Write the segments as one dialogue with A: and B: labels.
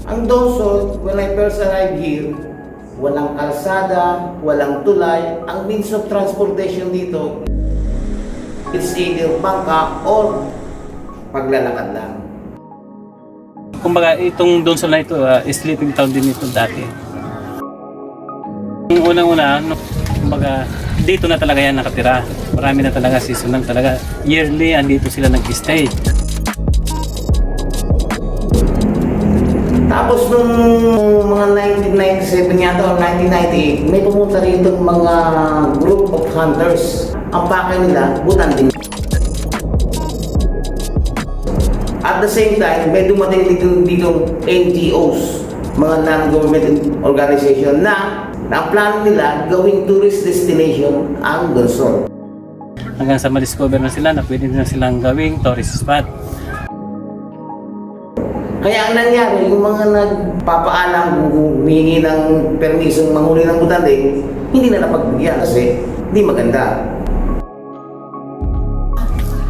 A: Ang Donsol, when I first arrived here, walang kalsada, walang tulay. Ang means of transportation dito, it's either bangka or paglalakad lang.
B: Kumbaga, itong Donsol na ito, sleeping town din ito dati. Yung unang-una, kumbaga, dito na talaga yan nakatira. Marami na talaga, seasonal talaga. Yearly, andito sila nag-stay.
A: Tapos nung mga 1997 yata o 1998, may pumunta rito mga group of hunters. Ang pakay nila, Butanding. At the same time, may dumating dito NGOs, mga non-government organization na ang plano nila gawing tourist destination ang Donsol.
B: Hanggang sa ma-discover na sila na pwede na silang gawing tourist spot.
A: Kaya ang nangyari, yung mga nagpapaalam kung humingi ng permisong manghuli ng Butanding, hindi na napagbigyan kasi hindi maganda.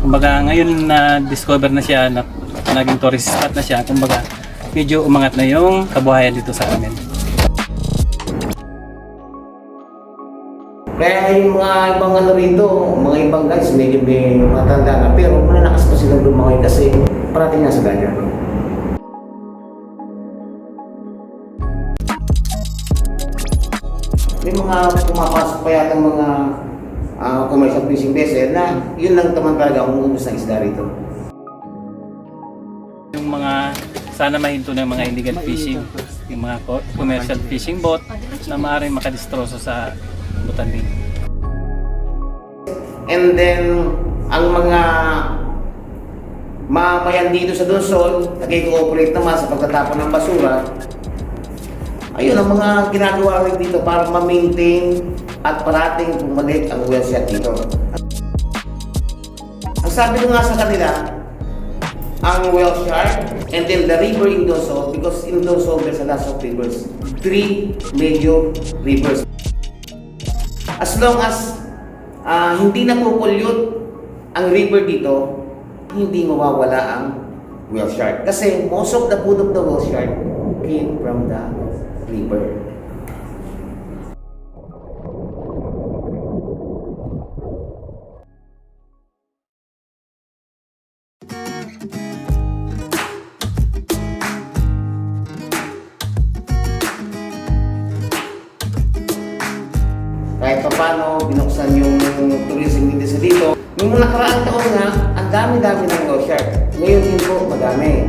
B: Kumbaga ngayon na discover na siya na naging tourist spot na siya, kumbaga medyo umangat na yung kabuhayan dito sa amin.
A: Kaya yung mga ibang ano rito, mga ibang guys, medyo may matanda na, pero malalakas pa silang lumangoy kasi parating na sa dagat. May mga pumapasok pa yata mga commercial fishing vessel na yun lang naman talaga ang umubos ng isda rito.
B: Yung mga sana mahinto ng mga illegal fishing, yung mga commercial fishing boat na maaaring makadistroso sa Butanding.
A: And then, ang mga mamayan dito sa Donsol, nag-cooperate naman sa pagtatapon ng basura. Ayun ang mga ginagawa rin dito para ma-maintain at parating bumalik ang wellsite dito. Ang sabi ko nga sa kanila, ang well shark and then the river in Donsol, because in Donsol there's a lot of rivers. 3 major rivers. As long as hindi na po-pollute ang river dito, hindi mawawala ang whale shark. Kasi most of the food of the whale shark came from the river. Kahit pa paano, binuksan yung tourism industry dito. Nung nakaraang taon nga, ang dami-dami ng whale shark. Ngayon din po, madami.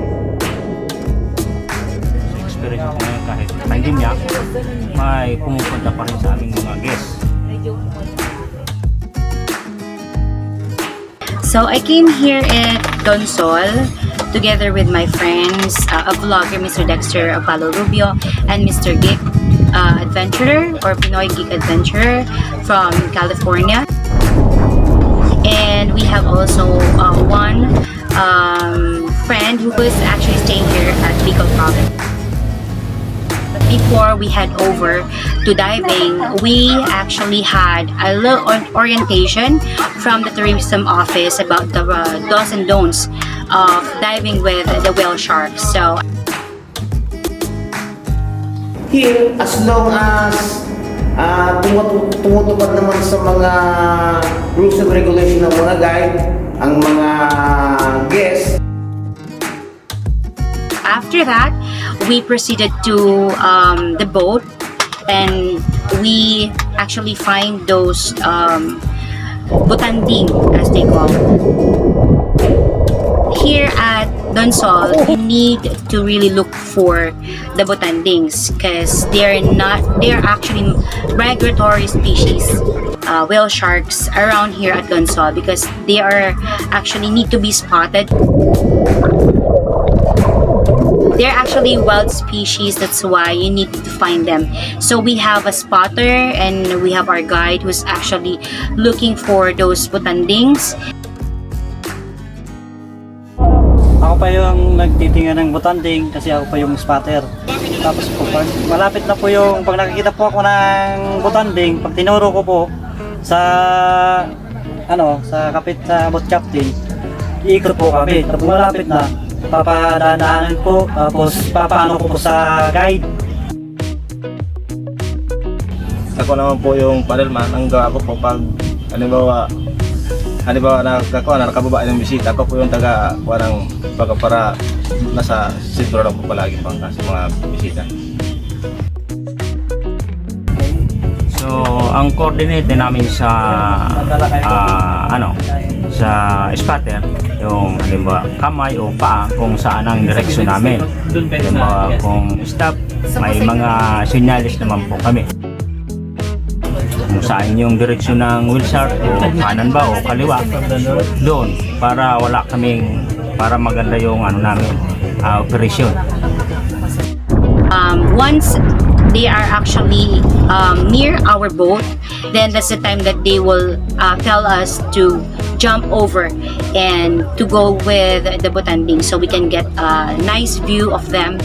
C: Experience ko ngayon kahit pandemya, may pumupunta pa rin sa aming mga guests.
D: So I came here at Donsol together with my friends, a vlogger, Mr. Dexter Apollo Rubio, and Mr. Geek Adventurer or Pinoy Geek Adventurer from California. And we have also one friend who was actually staying here at Bicol province. Before we head over to diving, we actually had a little orientation from the tourism office about the do's and don'ts of diving with the whale sharks. So
A: Here, as long as tumutupad naman sa mga rules and regulation ng mga guide, ang mga guests.
D: after that, we proceeded to the boat, and we actually find those Butanding, as they call it. Here at Donsol, you need to really look for the Butandings because they're actually migratory species, whale sharks around here at Donsol, because they are actually need to be spotted. They're actually wild species, that's why you need to find them. So we have a spotter and we have our guide who's actually looking for those Butandings.
C: Ako pa yung nagtitingan ng Butanding kasi ako pa yung spotter. Tapos po, pag malapit na po yung, pag nakikita po ako ng Butanding, pag tinuro ko po sa sa kapit sa boat captain, iikot po kami. Tapos malapit na, papadaanan po, tapos papaano ko po sa guide.
E: Ako naman po yung paddleman. Ang gawa ko po pag halimbawa nakababae ng bisita, ako po yung taga parang para nasa sentro lang po palagi bangka sa mga bisita.
F: So, ang coordinate namin sa sa spotter, yung halimbawa kamay o paa kung saan ang direksyon namin. Halimbawa kung stop, may mga sinyalis naman po kami. Kung saan yung direksyon ng wheel shark o kanan ba o kaliwa, doon para para maganda yung operasyon.
D: Once they are actually near our boat, then that's the time that they will tell us to jump over and to go with the Butanding so we can get a nice view of them.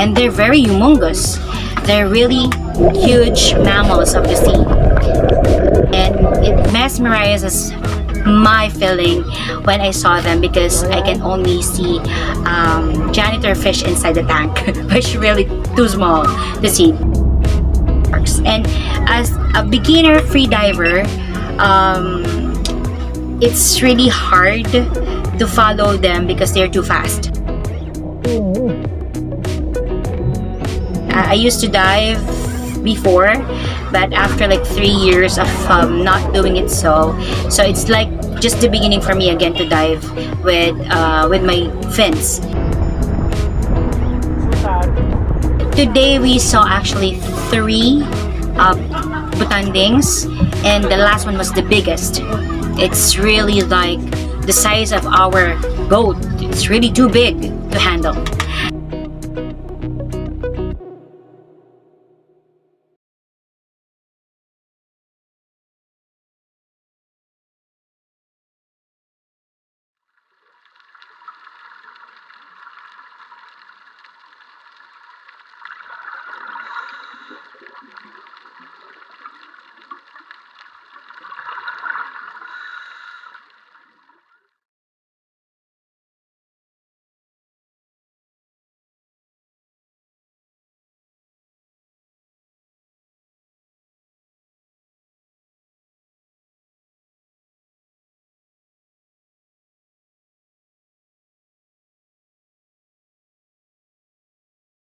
D: And they're very humongous. They're really huge mammals of the sea. And it mesmerizes my feeling when I saw them because I can only see janitor fish inside the tank, which really too small to see. And as a beginner free diver, it's really hard to follow them because they're too fast. I used to dive before, but after like 3 years of not doing it, so it's like just the beginning for me again to dive with my fins. Today we saw actually 3 Butandings, and the last one was the biggest. It's really like the size of our boat. It's really too big to handle.